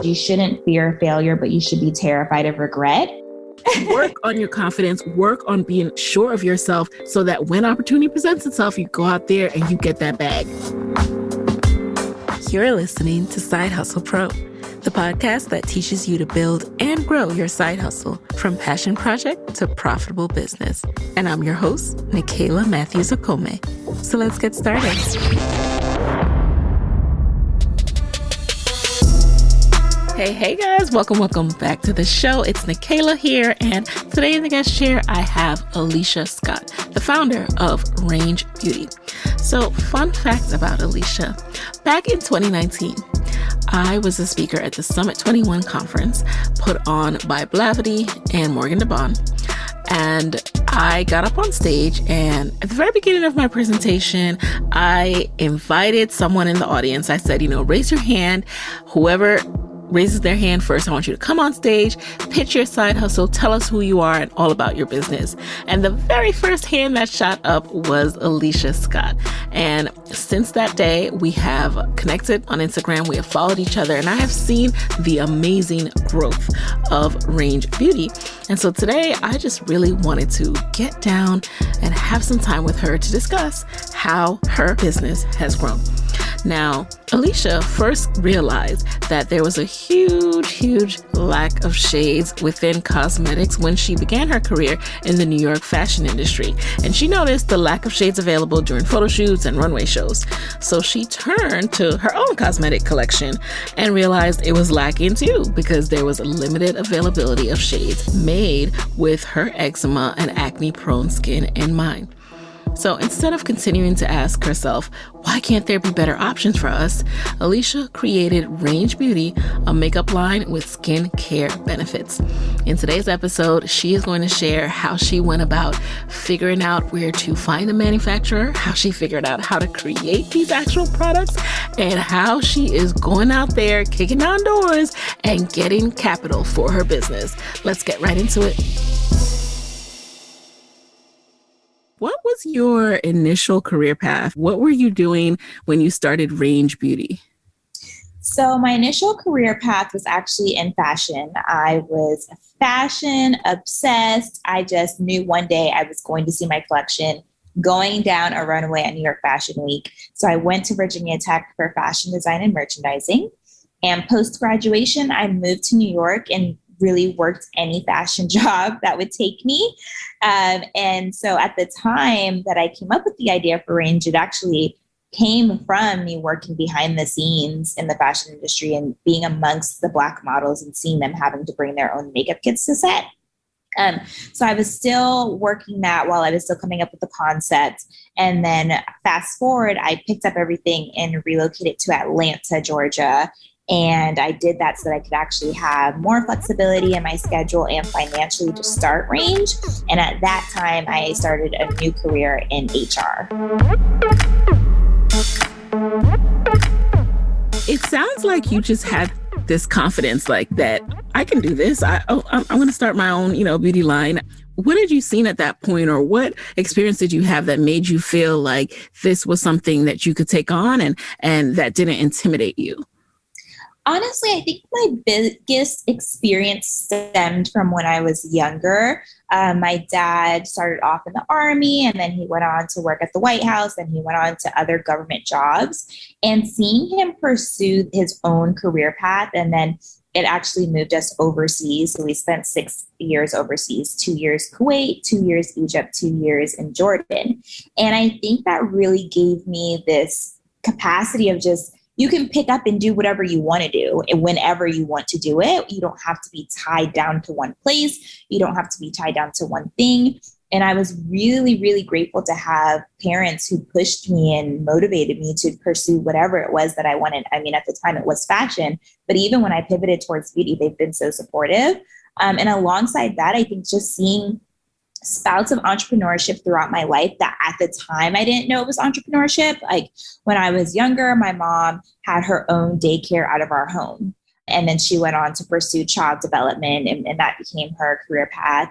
You shouldn't fear failure, but you should be terrified of regret. Work on your confidence, work on being sure of yourself so that when opportunity presents itself, you go out there and you get that bag. You're listening to Side Hustle Pro, the podcast that teaches you to build and grow your side hustle from passion project to profitable business. And I'm your host, Nikayla Matthews-Okome. So let's get started. Hey guys, welcome back to the show. It's Nikayla here, and today in the guest chair, I have Alicia Scott, the founder of Range Beauty. So fun fact about Alicia. Back in 2019, I was a speaker at the Summit 21 conference put on by Blavity and Morgan DeBon. And I got up on stage, and at the very beginning of my presentation, I invited someone in the audience. I said, raise your hand. Whoever raises their hand first, I want you to come on stage, pitch your side hustle, tell us who you are and all about your business. And the very first hand that shot up was Alicia Scott. And since that day, we have connected on Instagram, we have followed each other, and I have seen the amazing growth of Range Beauty. And so today, I just really wanted to get down and have some time with her to discuss how her business has grown. Now, Alicia first realized that there was a huge lack of shades within cosmetics when she began her career in the New York fashion industry. And she noticed the lack of shades available during photo shoots and runway shows. So she turned to her own cosmetic collection and realized it was lacking too, because there was a limited availability of shades made with her eczema and acne-prone skin in mind. So instead of continuing to ask herself, why can't there be better options for us? Alicia created Range Beauty, a makeup line with skincare benefits. In today's episode, she is going to share how she went about figuring out where to find a manufacturer, how she figured out how to create these actual products, and how she is going out there kicking down doors and getting capital for her business. Let's get right into it. What was your initial career path? What were you doing when you started Range Beauty? So my initial career path was actually in fashion. I was fashion obsessed. I just knew one day I was going to see my collection going down a runway at New York Fashion Week. So I went to Virginia Tech for fashion design and merchandising. And post-graduation, I moved to New York and really worked any fashion job that would take me. And so at the time that I came up with the idea for Range, it actually came from me working behind the scenes in the fashion industry and being amongst the Black models and seeing them having to bring their own makeup kits to set. So I was still working that while I was still coming up with the concept. And then fast forward, I picked up everything and relocated to Atlanta, Georgia. And I did that so that I could actually have more flexibility in my schedule and financially to start Range. And at that time, I started a new career in HR. It sounds like you just had this confidence like that I can do this. I'm going to start my own, beauty line. What did you see at that point, or what experience did you have that made you feel like this was something that you could take on and that didn't intimidate you? Honestly, I think my biggest experience stemmed from when I was younger. My dad started off in the Army, and then he went on to work at the White House, and he went on to other government jobs. And seeing him pursue his own career path, and then it actually moved us overseas. So we spent 6 years overseas, 2 years Kuwait, 2 years Egypt, 2 years in Jordan. And I think that really gave me this capacity of just, you can pick up and do whatever you want to do and whenever you want to do it. You don't have to be tied down to one place. You don't have to be tied down to one thing. And I was really grateful to have parents who pushed me and motivated me to pursue whatever it was that I wanted. I mean, at the time it was fashion, but even when I pivoted towards beauty, they've been so supportive. And alongside that, I think just seeing spouts of entrepreneurship throughout my life that at the time I didn't know it was entrepreneurship. Like when I was younger, my mom had her own daycare out of our home. And then she went on to pursue child development, and that became her career path.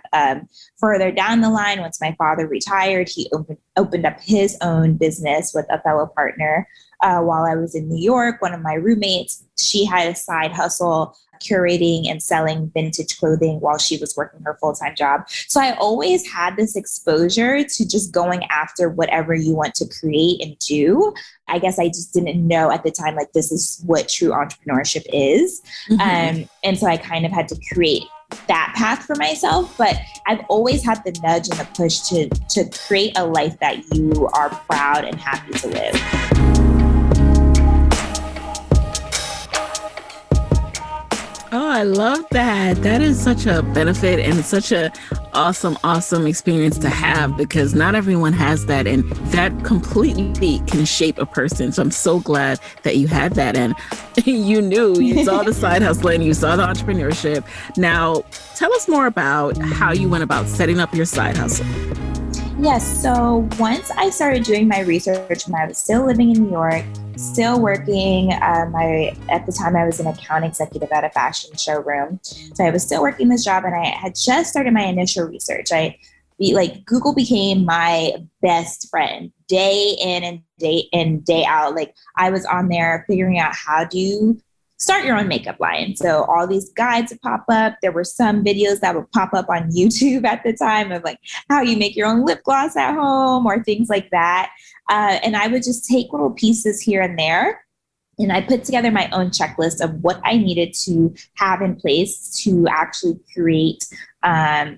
Further down the line, once my father retired, he opened up his own business with a fellow partner while I was in New York. One of my roommates, she had a side hustle curating and selling vintage clothing while she was working her full-time job. So I always had this exposure to just going after whatever you want to create and do. I guess I just didn't know at the time, like, this is what true entrepreneurship is. And so I kind of had to create that path for myself, but I've always had the nudge and the push to create a life that you are proud and happy to live. Oh, I love that. That is such a benefit and such a awesome experience to have, because not everyone has that, and that completely can shape a person. So I'm so glad that you had that, and you saw the side hustle and you saw the entrepreneurship. Now, tell us more about how you went about setting up your side hustle. Yes. So once I started doing my research when I was still living in New York, still working, at the time I was an account executive at a fashion showroom. So I was still working this job, and I had just started my initial research. Google became my best friend day in and day out. Like, I was on there figuring out how to start your own makeup line. So all these guides would pop up. There were some videos that would pop up on YouTube at the time of like how you make your own lip gloss at home or things like that. And I would just take little pieces here and there. And I put together my own checklist of what I needed to have in place to actually create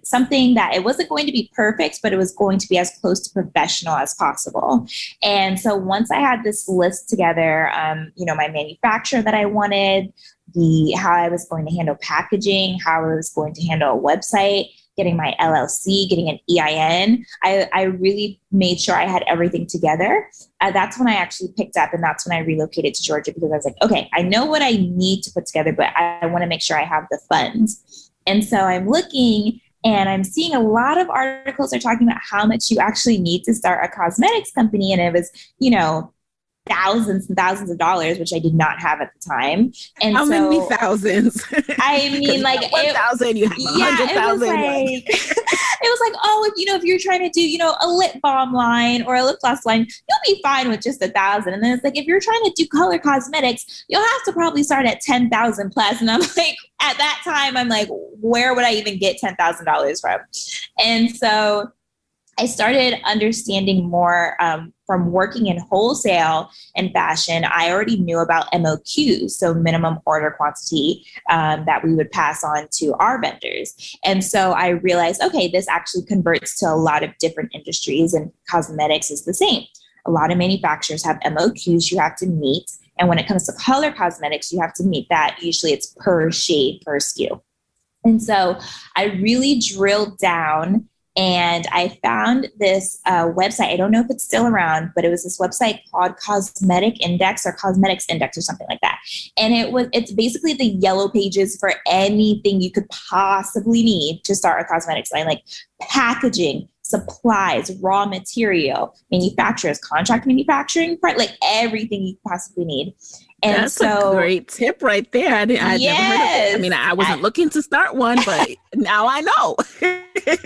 something that it wasn't going to be perfect, but it was going to be as close to professional as possible. And so once I had this list together, my manufacturer that I wanted, how I was going to handle packaging, how I was going to handle a website, getting my LLC, getting an EIN, I really made sure I had everything together. That's when I actually picked up, and that's when I relocated to Georgia, because I was like, okay, I know what I need to put together, but I want to make sure I have the funds. And so I'm looking and I'm seeing a lot of articles are talking about how much you actually need to start a cosmetics company. And it was, thousands and thousands of dollars, which I did not have at the time. And how many thousands? I mean, like 1,000, you have 100,000. It was like, oh, if you're trying to do, a lip balm line or a lip gloss line, you'll be fine with just 1,000. And then it's like, if you're trying to do color cosmetics, you'll have to probably start at 10,000 plus. And I'm like, at that time, I'm like, where would I even get $10,000 from? And so I started understanding more from working in wholesale and fashion. I already knew about MOQs, so minimum order quantity, that we would pass on to our vendors. And so I realized, okay, this actually converts to a lot of different industries, and cosmetics is the same. A lot of manufacturers have MOQs you have to meet. And when it comes to color cosmetics, you have to meet that. Usually it's per shade, per SKU. And so I really drilled down, and I found this website. I don't know if it's still around, but it was this website called Cosmetic Index or Cosmetics Index or something like that. And it's basically the yellow pages for anything you could possibly need to start a cosmetics line, like packaging, supplies, raw material, manufacturers, contract manufacturing, like everything you possibly need. And that's a great tip right there. I'd never heard of it. I mean, I wasn't looking to start one, but now I know.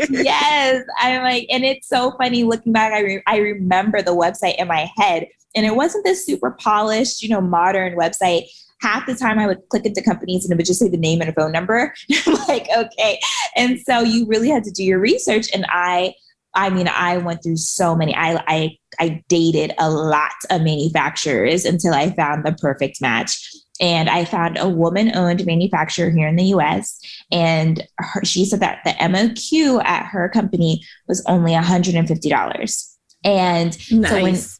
Yes. I'm like, and it's so funny looking back. I remember the website in my head, and it wasn't this super polished, modern website. Half the time I would click into companies and it would just say the name and a phone number. I'm like, okay. And so you really had to do your research. And I went through so many. I dated a lot of manufacturers until I found the perfect match. And I found a woman-owned manufacturer here in the US. And she said that the MOQ at her company was only $150. And nice.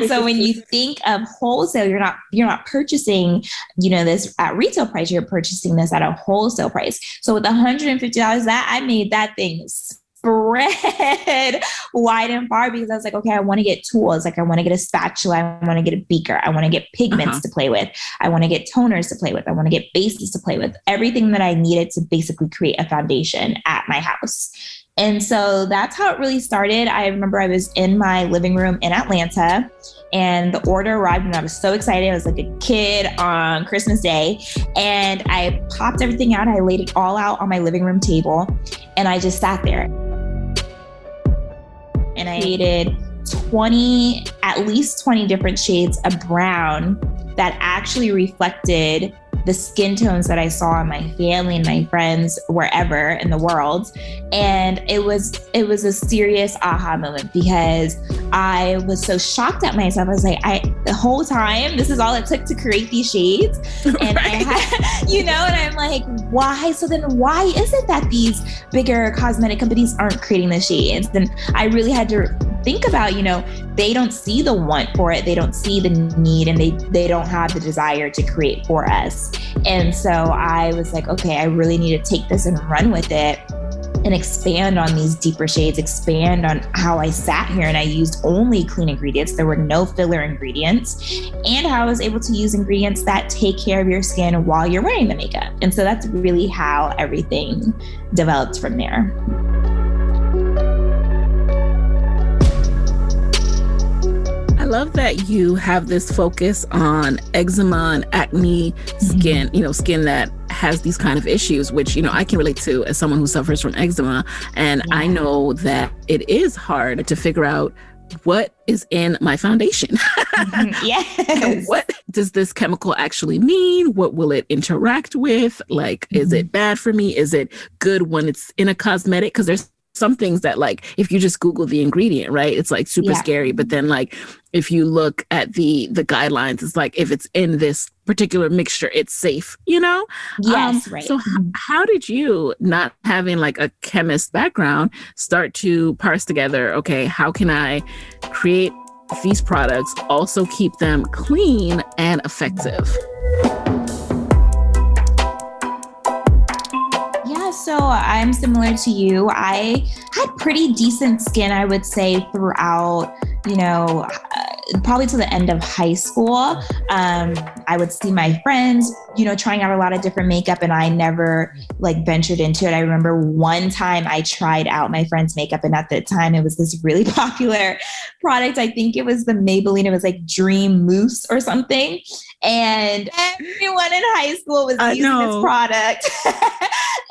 So when you think of wholesale, you're not purchasing, this at retail price, you're purchasing this at a wholesale price. So with $150, that I made that thing spread wide and far, because I was like, okay, I want to get tools. Like I want to get a spatula. I want to get a beaker. I want to get pigments to play with. I want to get toners to play with. I want to get bases to play with. Everything that I needed to basically create a foundation at my house. And so that's how it really started. I remember I was in my living room in Atlanta, and the order arrived, and I was so excited. I was like a kid on Christmas Day, and I popped everything out. I laid it all out on my living room table, and I just sat there. And I created at least 20 different shades of brown that actually reflected the skin tones that I saw in my family and my friends wherever in the world. And it was a serious aha moment because I was so shocked at myself. I was like, the whole time, this is all it took to create these shades. And I had, and I'm like, why? So then why is it that these bigger cosmetic companies aren't creating the shades? Then I really had to think about, they don't see the want for it. They don't see the need, and they don't have the desire to create for us. And so I was like, okay, I really need to take this and run with it and expand on these deeper shades, expand on how I sat here and I used only clean ingredients. There were no filler ingredients, and how I was able to use ingredients that take care of your skin while you're wearing the makeup. And so that's really how everything developed from there. I love that you have this focus on eczema and acne skin, skin that has these kind of issues, which, I can relate to as someone who suffers from eczema. And I know that it is hard to figure out what is in my foundation. Yes. What does this chemical actually mean? What will it interact with? Like, is it bad for me? Is it good when it's in a cosmetic? Because there's some things that, like, if you just Google the ingredient, right, it's like super scary. But then, like, if you look at the guidelines, it's like, if it's in this particular mixture, it's safe, Yes, right. So how did you, not having like a chemist background, start to parse together, okay, how can I create these products, also keep them clean and effective? So I'm similar to you. I had pretty decent skin, I would say, throughout, probably to the end of high school. I would see my friends, trying out a lot of different makeup, and I never ventured into it. I remember one time I tried out my friend's makeup, and at the time it was this really popular product. I think it was the Maybelline. It was like Dream Mousse or something. And everyone in high school was using this product.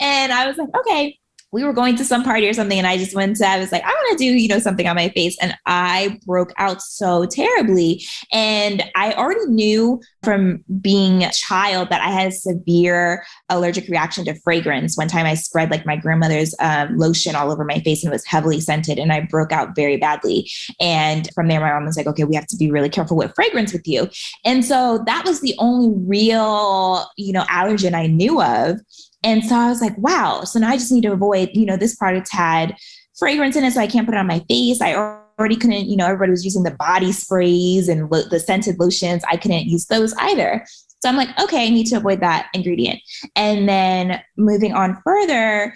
And I was like, okay, we were going to some party or something, and I was like, I want to do, something on my face. And I broke out so terribly. And I already knew from being a child that I had a severe allergic reaction to fragrance. One time I spread my grandmother's lotion all over my face, and it was heavily scented, and I broke out very badly. And from there, my mom was like, okay, we have to be really careful with fragrance with you. And so that was the only real, allergen I knew of. And so I was like, wow, so now I just need to avoid, this product had fragrance in it, so I can't put it on my face. I already couldn't, everybody was using the body sprays and the scented lotions. I couldn't use those either. So I'm like, okay, I need to avoid that ingredient. And then moving on further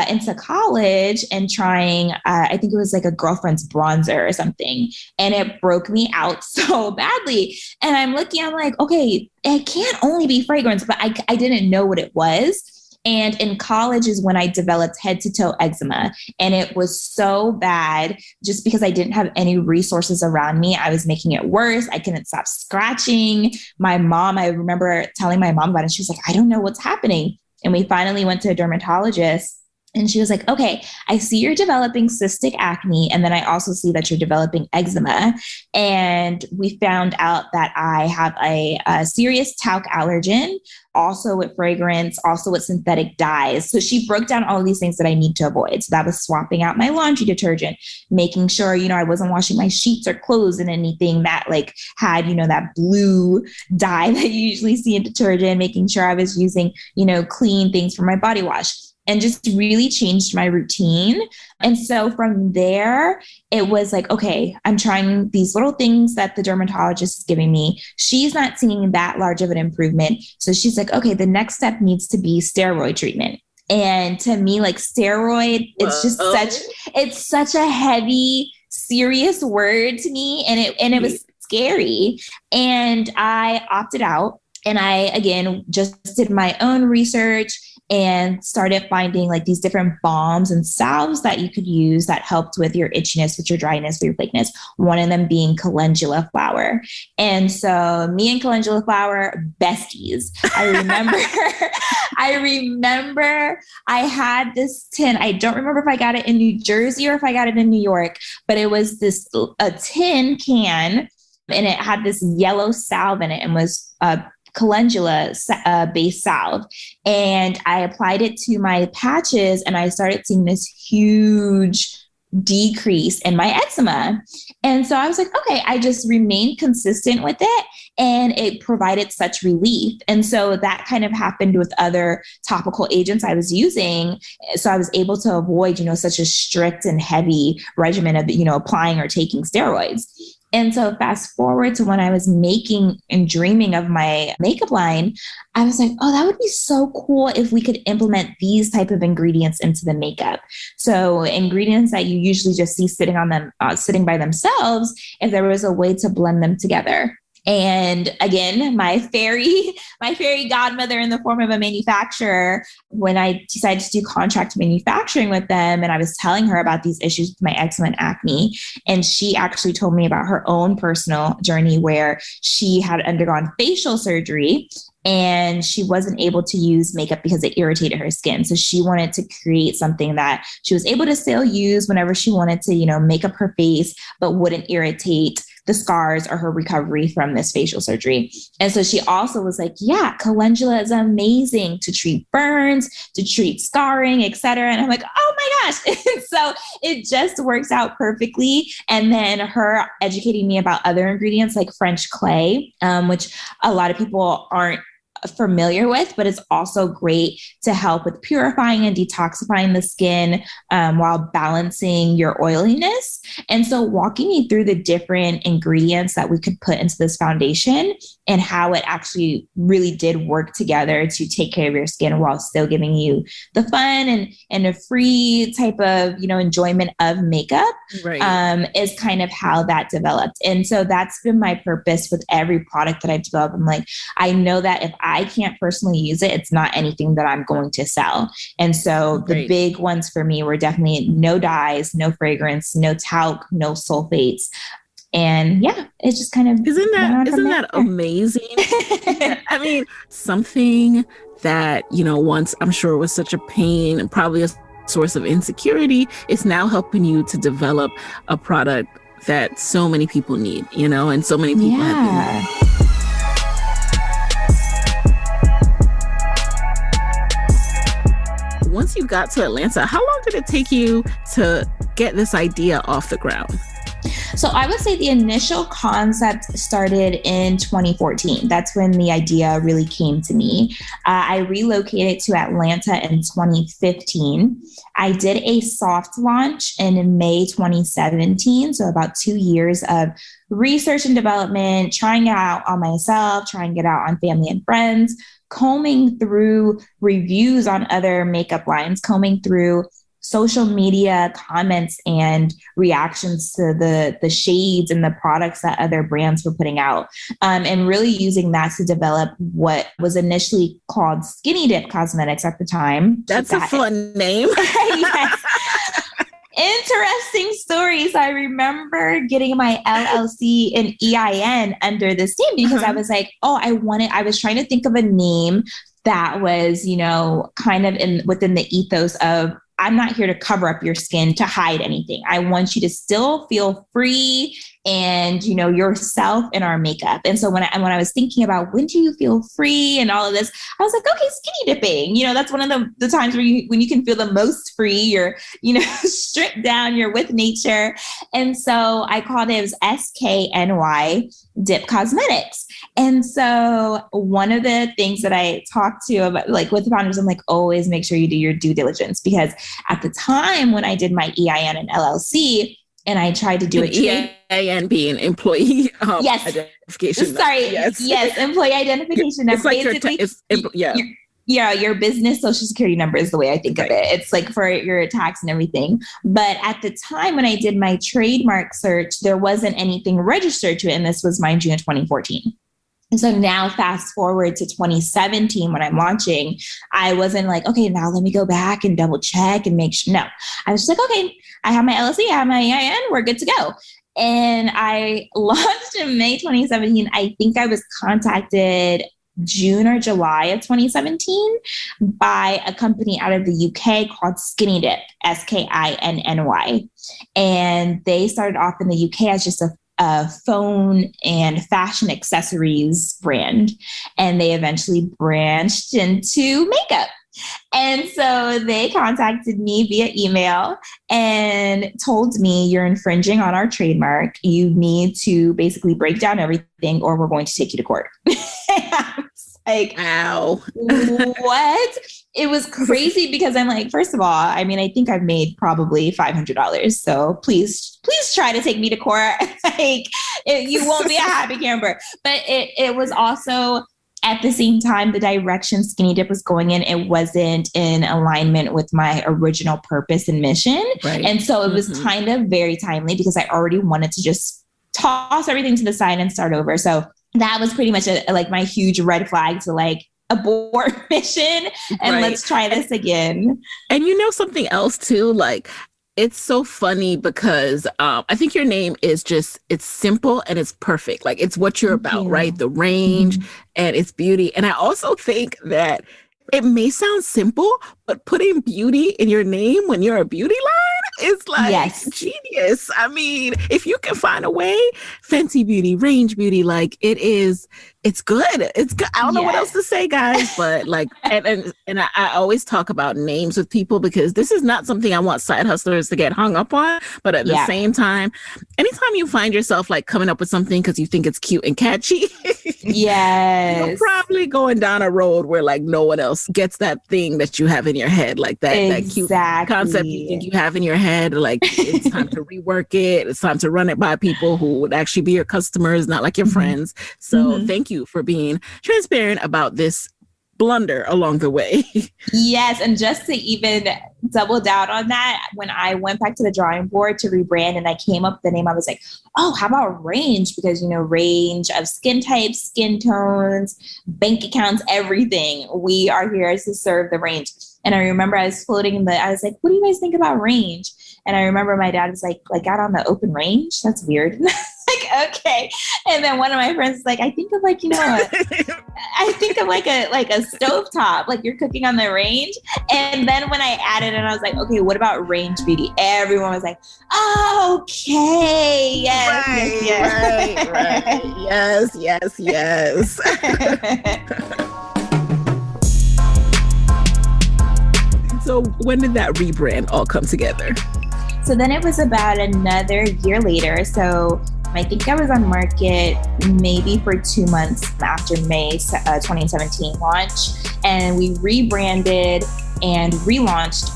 into college and trying, I think it was like a girlfriend's bronzer or something. And it broke me out so badly. And I'm like, okay, it can't only be fragrance, but I didn't know what it was. And in college is when I developed head to toe eczema. And it was so bad just because I didn't have any resources around me. I was making it worse. I couldn't stop scratching. My mom, I remember telling my mom about it. She was like, I don't know what's happening. And we finally went to a dermatologist. And she was like, okay, I see you're developing cystic acne. And then I also see that you're developing eczema. And we found out that I have a serious talc allergen, also with fragrance, also with synthetic dyes. So she broke down all of these things that I need to avoid. So that was swapping out my laundry detergent, making sure, I wasn't washing my sheets or clothes in anything that had, that blue dye that you usually see in detergent, making sure I was using, clean things for my body wash. And just really changed my routine. And so from there, it was like, okay, I'm trying these little things that the dermatologist is giving me. She's not seeing that large of an improvement. So she's like, okay, the next step needs to be steroid treatment. And to me, steroid, it's just it's such a heavy, serious word to me. And it was scary. And I opted out. And I, again, just did my own research and started finding like these different balms and salves that you could use that helped with your itchiness, with your dryness, with your flakiness. One of them being calendula flower. And so me and calendula flower, besties. I remember I had this tin. I don't remember if I got it in New Jersey or if I got it in New York, but it was a tin can, and it had this yellow salve in it and was calendula based salve. And I applied it to my patches and I started seeing this huge decrease in my eczema. And so I was like, okay, I just remained consistent with it and it provided such relief. And so that kind of happened with other topical agents I was using. So I was able to avoid, such a strict and heavy regimen of, applying or taking steroids. And so fast forward to when I was making and dreaming of my makeup line, I was like, oh, that would be so cool if we could implement these type of ingredients into the makeup. So ingredients that you usually just see sitting by themselves, if there was a way to blend them together. And again, my fairy godmother in the form of a manufacturer, when I decided to do contract manufacturing with them, and I was telling her about these issues with my eczema and acne, and she actually told me about her own personal journey where she had undergone facial surgery and she wasn't able to use makeup because it irritated her skin. So she wanted to create something that she was able to still use whenever she wanted to, make up her face, but wouldn't irritate the scars or her recovery from this facial surgery. And so she also was like, yeah, calendula is amazing to treat burns, to treat scarring, etc. And I'm like, oh my gosh. So it just works out perfectly. And then her educating me about other ingredients like French clay, which a lot of people aren't familiar with, but it's also great to help with purifying and detoxifying the skin while balancing your oiliness. And so walking me through the different ingredients that we could put into this foundation and how it actually really did work together to take care of your skin while still giving you the fun and a free type of, enjoyment of makeup, right, is kind of how that developed. And so that's been my purpose with every product that I've developed. I'm like, I know that if I can't personally use it, it's not anything that I'm going to sell. And so the big ones for me were definitely no dyes, no fragrance, no talc, no sulfates. And yeah, it just kind of isn't that amazing? I mean, something that, once I'm sure was such a pain and probably a source of insecurity is now helping you to develop a product that so many people need, and so many people have been. Once you got to Atlanta, how long did it take you to get this idea off the ground? So I would say the initial concept started in 2014. That's when the idea really came to me. I relocated to Atlanta in 2015. I did a soft launch in May 2017. So about 2 years of research and development, trying it out on myself, trying it out on family and friends, combing through reviews on other makeup lines, combing through social media comments and reactions to the shades and the products that other brands were putting out, and really using that to develop what was initially called Skinny Dip Cosmetics at the time. That's a fun name. Yes. Interesting stories. I remember getting my LLC and EIN under this name because I was like, I was trying to think of a name that was, kind of within the ethos of, I'm not here to cover up your skin to hide anything. I want you to still feel free and, yourself in our makeup. And so when I was thinking about when do you feel free and all of this, I was like, okay, skinny dipping. That's one of the times when you can feel the most free. You're, stripped down, you're with nature. And so I called it SKNY Dip Cosmetics. And so one of the things that I talked to about, like with the founders, I'm like, always make sure you do your due diligence, because at the time when I did my EIN and LLC, and I tried to do it. EIN being employee identification. Sorry. Yes. Employee identification number. It's like your business social security number is the way I think of it. It's like for your tax and everything. But at the time when I did my trademark search, there wasn't anything registered to it. And this was, mind you, in 2014. And so now fast forward to 2017 when I'm launching, I wasn't like, okay, now let me go back and double check and make sure. No, I was just like, okay, I have my LLC, I have my EIN, we're good to go. And I launched in May 2017. I think I was contacted June or July of 2017 by a company out of the UK called Skinny Dip, Skinny. And they started off in the UK as just a phone and fashion accessories brand. And they eventually branched into makeup. And so they contacted me via email and told me, you're infringing on our trademark. You need to basically break down everything or we're going to take you to court. Like, ow. What? It was crazy because I'm like, first of all, I mean, I think I've made probably $500. So please try to take me to court. You won't be a happy camper. But it was also at the same time, the direction Skinny Dip was going in, it wasn't in alignment with my original purpose and mission. Right. And so it was kind of very timely because I already wanted to just toss everything to the side and start over. So that was pretty much like my huge red flag to like abort mission and let's try this again. And you know something else too, like it's so funny because I think your name is just, it's simple and it's perfect. Like it's what you're about, right? The range and it's beauty. And I also think that it may sound simple, but putting beauty in your name when you're a beauty line is like genius. I mean, if you can find a way, Fenty Beauty, Range Beauty, like it's good. It's good. I don't know what else to say, guys, but like, and I always talk about names with people because this is not something I want side hustlers to get hung up on. But at the same time, anytime you find yourself like coming up with something because you think it's cute and catchy, you're probably going down a road where like no one else gets that thing that you have in your head, like that cute concept you think you have in your head. Like it's time to rework it. It's time to run it by people who would actually be your customers, not like your friends. So thank you for being transparent about this blunder along the way. Yes. And just to even double down on that, when I went back to the drawing board to rebrand and I came up with the name, I was like, oh, how about range? Because, you know, range of skin types, skin tones, bank accounts, everything. We are here to serve the range. And I remember I was floating I was like, what do you guys think about range? And I remember my dad was like out on the open range? That's weird. Like, okay. And then one of my friends was like, I think of like, you know, I think of like a stovetop, like you're cooking on the range. And then when I added it, I was like, okay, what about range beauty? Everyone was like, oh, okay. Yes. Right. Yes. So when did that rebrand all come together? So then it was about another year later. So I think I was on market maybe for 2 months after May 2017 launch. And we rebranded and relaunched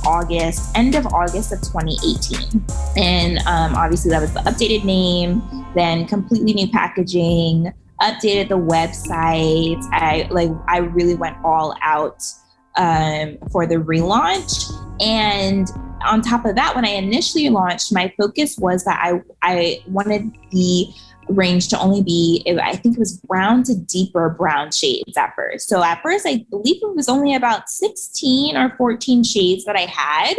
end of August of 2018. And obviously that was the updated name, then completely new packaging, updated the website. I really went all out for the relaunch. And on top of that, when I initially launched, my focus was that I wanted the range to only be, I think it was brown to deeper brown shades at first. So at first, I believe it was only about 16 or 14 shades that I had.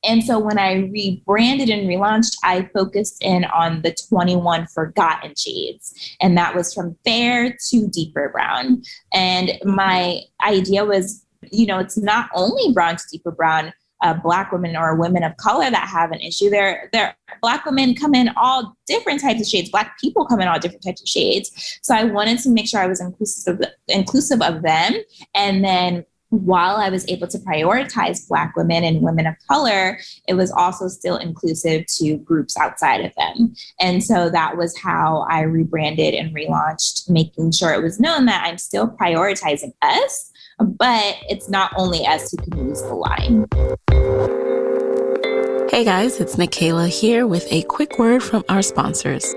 And so when I rebranded and relaunched, I focused in on the 21 forgotten shades. And that was from fair to deeper brown. And my idea was, you know, it's not only brown to deeper brown, Black women or women of color that have an issue. Black women come in all different types of shades. Black people come in all different types of shades. So I wanted to make sure I was inclusive of them. And then while I was able to prioritize Black women and women of color, it was also still inclusive to groups outside of them. And so that was how I rebranded and relaunched, making sure it was known that I'm still prioritizing us, but it's not only us who can use the line. Hey guys, it's Nikayla here with a quick word from our sponsors.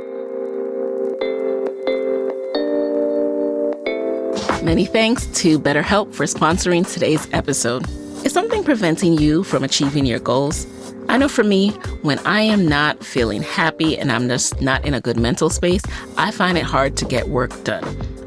Many thanks to BetterHelp for sponsoring today's episode. Is something preventing you from achieving your goals? I know for me, when I am not feeling happy and I'm just not in a good mental space, I find it hard to get work done.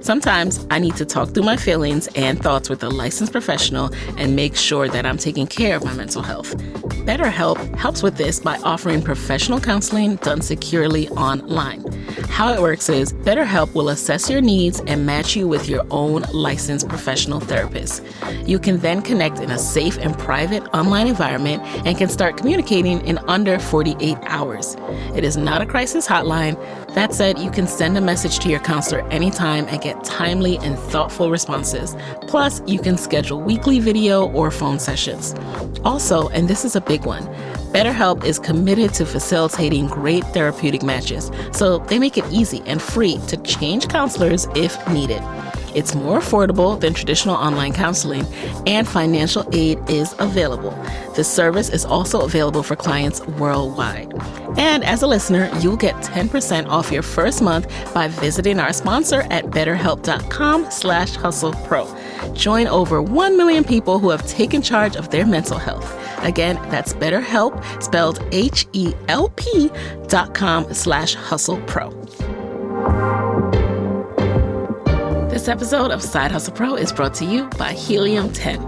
Sometimes I need to talk through my feelings and thoughts with a licensed professional and make sure that I'm taking care of my mental health. BetterHelp helps with this by offering professional counseling done securely online. How it works is BetterHelp will assess your needs and match you with your own licensed professional therapist. You can then connect in a safe and private online environment and can start communicating in under 48 hours. It is not a crisis hotline. That said, you can send a message to your counselor anytime and get timely and thoughtful responses. Plus, you can schedule weekly video or phone sessions. Also, and this is a big one, BetterHelp is committed to facilitating great therapeutic matches, so they make it easy and free to change counselors if needed. It's more affordable than traditional online counseling, and financial aid is available. The service is also available for clients worldwide. And as a listener, you'll get 10% off your first month by visiting our sponsor at betterhelp.com/hustlepro. Join over 1 million people who have taken charge of their mental health. Again, that's BetterHelp, spelled HELP.com/hustlepro. This episode of Side Hustle Pro is brought to you by Helium 10.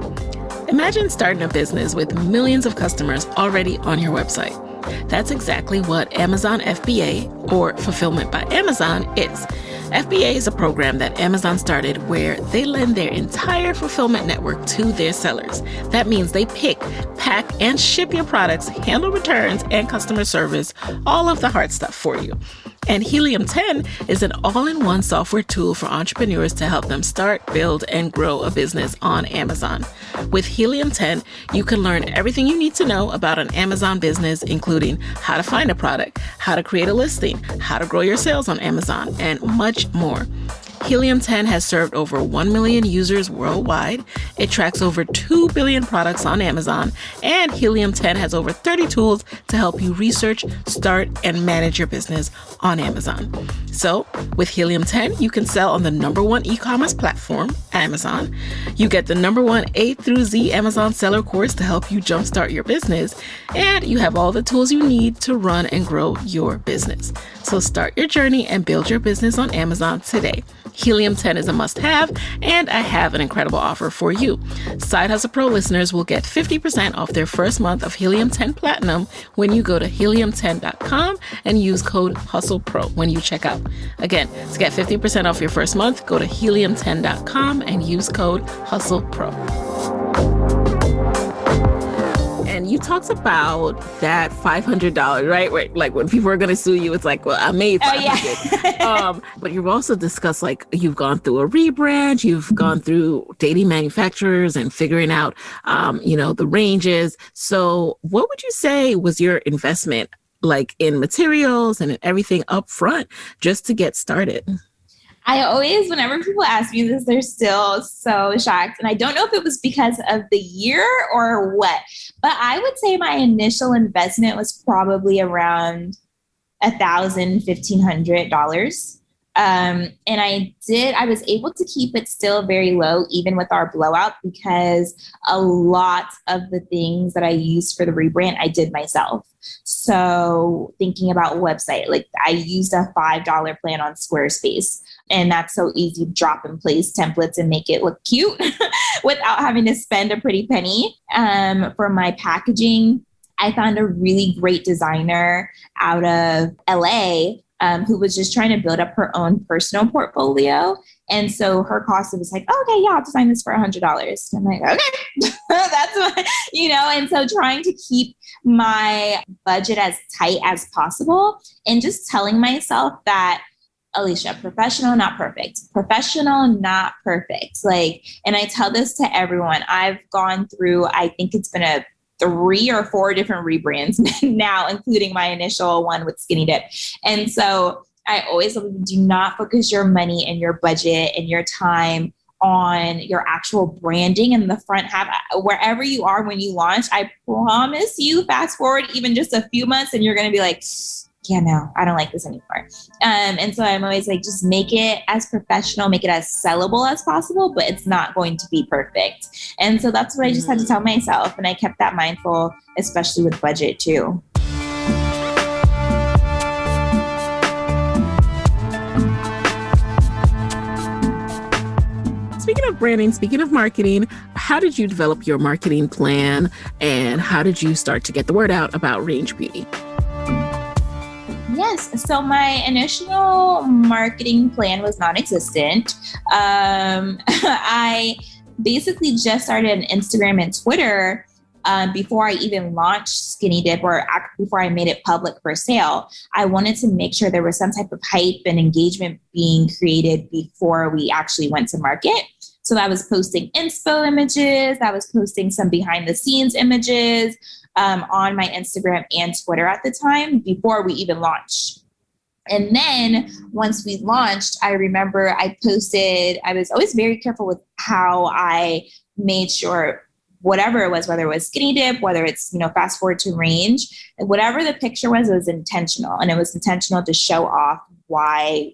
Imagine starting a business with millions of customers already on your website. That's exactly what Amazon FBA, or Fulfillment by Amazon, is. FBA is a program that Amazon started where they lend their entire fulfillment network to their sellers. That means they pick, pack, and ship your products, handle returns and customer service, all of the hard stuff for you. And Helium 10 is an all-in-one software tool for entrepreneurs to help them start, build, and grow a business on Amazon. With Helium 10, you can learn everything you need to know about an Amazon business, including how to find a product, how to create a listing, how to grow your sales on Amazon, and much more. Helium 10 has served over 1 million users worldwide. It tracks over 2 billion products on Amazon, and Helium 10 has over 30 tools to help you research, start, and manage your business on Amazon. So, with Helium 10, you can sell on the #1 e-commerce platform, Amazon. You get the #1 A through Z Amazon seller course to help you jumpstart your business, and you have all the tools you need to run and grow your business. So start your journey and build your business on Amazon today. Helium 10 is a must-have, and I have an incredible offer for you. Side Hustle Pro listeners will get 50% off their first month of Helium 10 Platinum when you go to helium10.com and use code HustlePro when you check out. Again, to get 50% off your first month, go to helium10.com and use code HustlePro. And you talked about that $500, right? Where, like when people are going to sue you, it's like, well, I made $500. But you've also discussed, like, you've gone through a rebrand, you've gone through dating manufacturers and figuring out, the ranges. So what would you say was your investment, like in materials and in everything up front, just to get started? I always, whenever people ask me this, they're still so shocked. And I don't know if it was because of the year or what, but I would say my initial investment was probably around $1,000, $1,500. And I was able to keep it still very low, even with our blowout, because a lot of the things that I used for the rebrand, I did myself. So thinking about website, like I used a $5 plan on Squarespace, and that's so easy to drop and place templates and make it look cute without having to spend a pretty penny. For my packaging, I found a really great designer out of LA who was just trying to build up her own personal portfolio. And so her cost was like, okay, yeah, I'll design this for $100. I'm like, okay, that's what, and so trying to keep my budget as tight as possible and just telling myself that, Alicia, professional, not perfect. Professional, not perfect. And I tell this to everyone. I've gone through, I think it's been 3 or 4 different rebrands now, including my initial one with Skinny Dip. And so I always do not focus your money and your budget and your time on your actual branding in the front half. Wherever you are when you launch, I promise you, fast forward even just a few months and you're going to be like, yeah, no, I don't like this anymore. And so I'm always like, just make it as professional, make it as sellable as possible, but it's not going to be perfect. And so that's what I just had to tell myself. And I kept that mindful, especially with budget too. of branding, speaking of marketing, how did you develop your marketing plan and how did you start to get the word out about Range Beauty? Yes. So my initial marketing plan was non-existent. I basically just started an Instagram and Twitter before I even launched Skinny Dip or before I made it public for sale. I wanted to make sure there was some type of hype and engagement being created before we actually went to market. So I was posting inspo images, I was posting some behind the scenes images on my Instagram and Twitter at the time before we even launched. And then once we launched, I remember I was always very careful with how I made sure whatever it was, whether it was Skinny Dip, whether it's, fast forward to Range, whatever the picture was, it was intentional. And it was intentional to show off why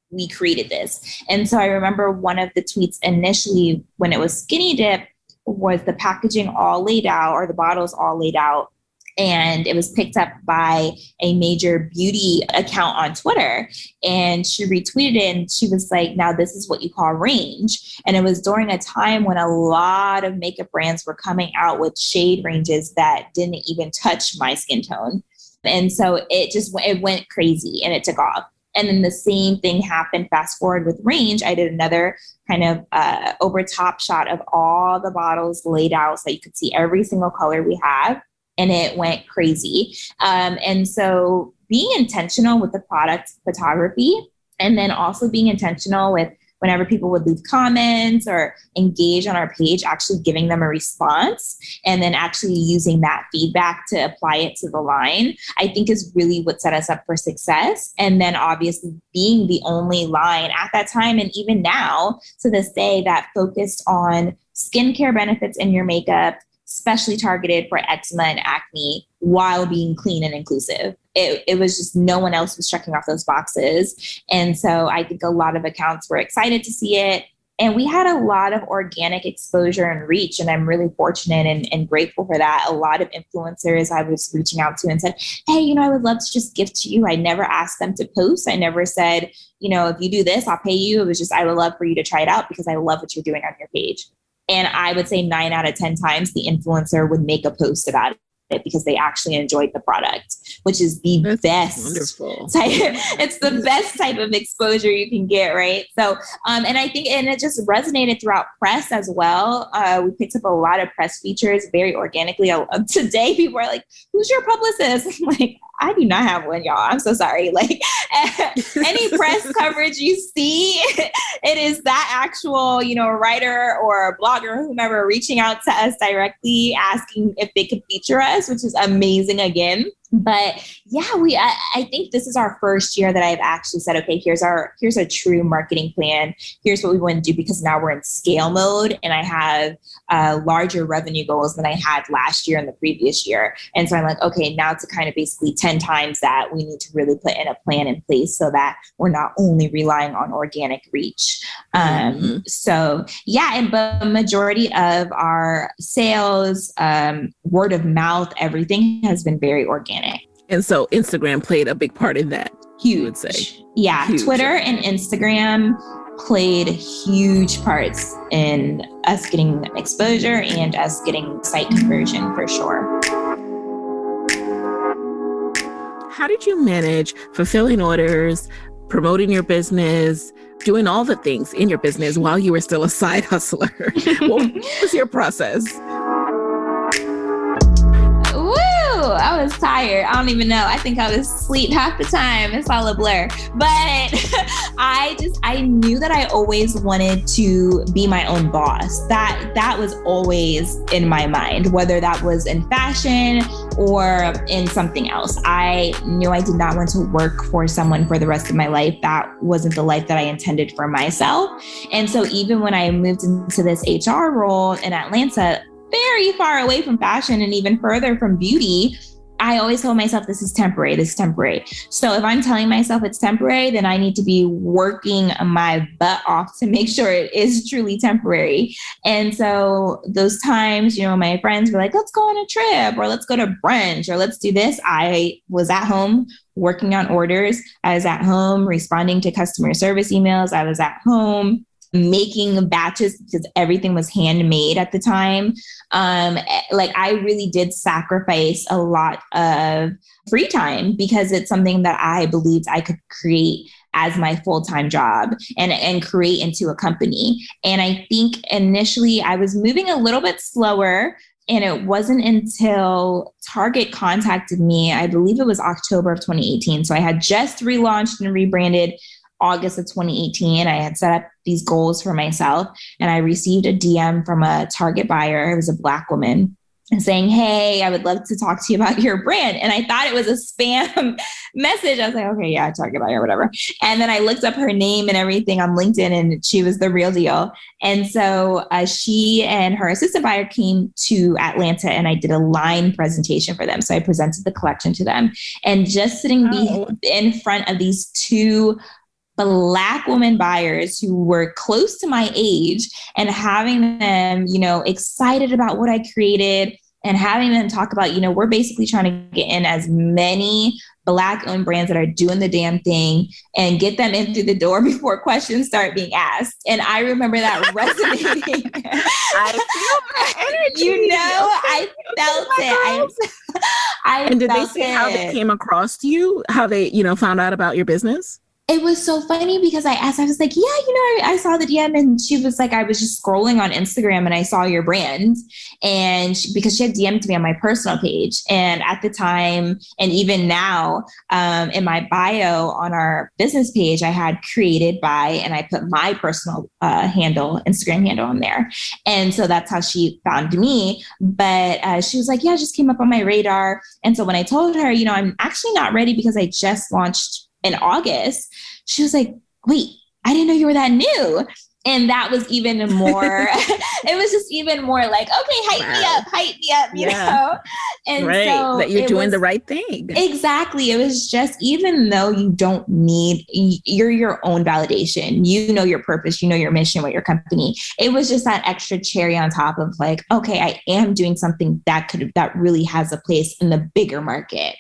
we created this. And so I remember one of the tweets initially when it was Skinny Dip was the packaging all laid out or the bottles all laid out. And it was picked up by a major beauty account on Twitter. And she retweeted it and she was like, now this is what you call range. And it was during a time when a lot of makeup brands were coming out with shade ranges that didn't even touch my skin tone. And so it went crazy and it took off. And then the same thing happened fast forward with Range. I did another kind of over top shot of all the bottles laid out so you could see every single color we have. And it went crazy. And so being intentional with the product photography and then also being intentional with whenever people would leave comments or engage on our page, actually giving them a response and then actually using that feedback to apply it to the line, I think is really what set us up for success. And then obviously being the only line at that time and even now to this day that focused on skincare benefits in your makeup, especially targeted for eczema and acne while being clean and inclusive. It was just no one else was checking off those boxes. And so I think a lot of accounts were excited to see it. And we had a lot of organic exposure and reach. And I'm really fortunate and grateful for that. A lot of influencers I was reaching out to and said, hey, I would love to just gift to you. I never asked them to post. I never said, if you do this, I'll pay you. It was just, I would love for you to try it out because I love what you're doing on your page. And I would say 9 out of 10 times the influencer would make a post about it because they actually enjoyed the product, which is the best. Wonderful. It's the best type of exposure you can get, right? So, and I think, and it just resonated throughout press as well. We picked up a lot of press features very organically. Today, people are like, who's your publicist? I'm like, I do not have one, y'all. I'm so sorry. Like any press coverage you see, it is that actual, writer or blogger, whomever reaching out to us directly, asking if they could feature us, which is amazing again. But yeah, I think this is our first year that I've actually said, okay, here's a true marketing plan. Here's what we want to do because now we're in scale mode and I have larger revenue goals than I had last year and the previous year. And so I'm like, okay, now to kind of basically 10 times that we need to really put in a plan in place so that we're not only relying on organic reach. So yeah, and the majority of our sales, word of mouth, everything has been very organic. And so Instagram played a big part in that. Huge. You would say. Yeah. Huge. Twitter and Instagram played huge parts in us getting exposure and us getting site conversion for sure. How did you manage fulfilling orders, promoting your business, doing all the things in your business while you were still a side hustler? What was your process? I was tired. I don't even know. I think I was asleep half the time. It's all a blur. But I knew that I always wanted to be my own boss. That was always in my mind, whether that was in fashion or in something else. I knew I did not want to work for someone for the rest of my life. That wasn't the life that I intended for myself. And so even when I moved into this HR role in Atlanta, very far away from fashion and even further from beauty, I always told myself, this is temporary. So if I'm telling myself it's temporary, then I need to be working my butt off to make sure it is truly temporary. And so those times, my friends were like, let's go on a trip or let's go to brunch or let's do this. I was at home working on orders. I was at home responding to customer service emails. I was at home making batches because everything was handmade at the time. Like I really did sacrifice a lot of free time because it's something that I believed I could create as my full-time job and create into a company. And I think initially I was moving a little bit slower. And it wasn't until Target contacted me, I believe it was October of 2018. So I had just relaunched and rebranded August of 2018. I had set up these goals for myself and I received a DM from a Target buyer. It was a Black woman saying, hey, I would love to talk to you about your brand. And I thought it was a spam message. I was like, okay, yeah, Target buyer, whatever. And then I looked up her name and everything on LinkedIn and she was the real deal. And so she and her assistant buyer came to Atlanta and I did a line presentation for them. So I presented the collection to them and just sitting in front of these two Black women buyers who were close to my age and having them, excited about what I created and having them talk about, we're basically trying to get in as many Black owned brands that are doing the damn thing and get them in through the door before questions start being asked. And I remember that resonating. I feel that energy. I felt it. And did they say how they came across to you? How they, found out about your business? It was so funny because I asked, I was like, yeah, I saw the DM and she was like, I was just scrolling on Instagram and I saw your brand. And because she had DM'd me on my personal page. And at the time, and even now, in my bio on our business page, I had created by, and I put my personal Instagram handle on there. And so that's how she found me. But she was like, yeah, it just came up on my radar. And so when I told her, I'm actually not ready because I just launched in August, she was like, wait, I didn't know you were that new. And that was even more, it was just even more like, okay, hype me up, you know? And right. So that you're doing the right thing. Exactly. It was just, even though you don't need, you're your own validation, your purpose, your mission with your company. It was just that extra cherry on top of like, okay, I am doing something that really has a place in the bigger market.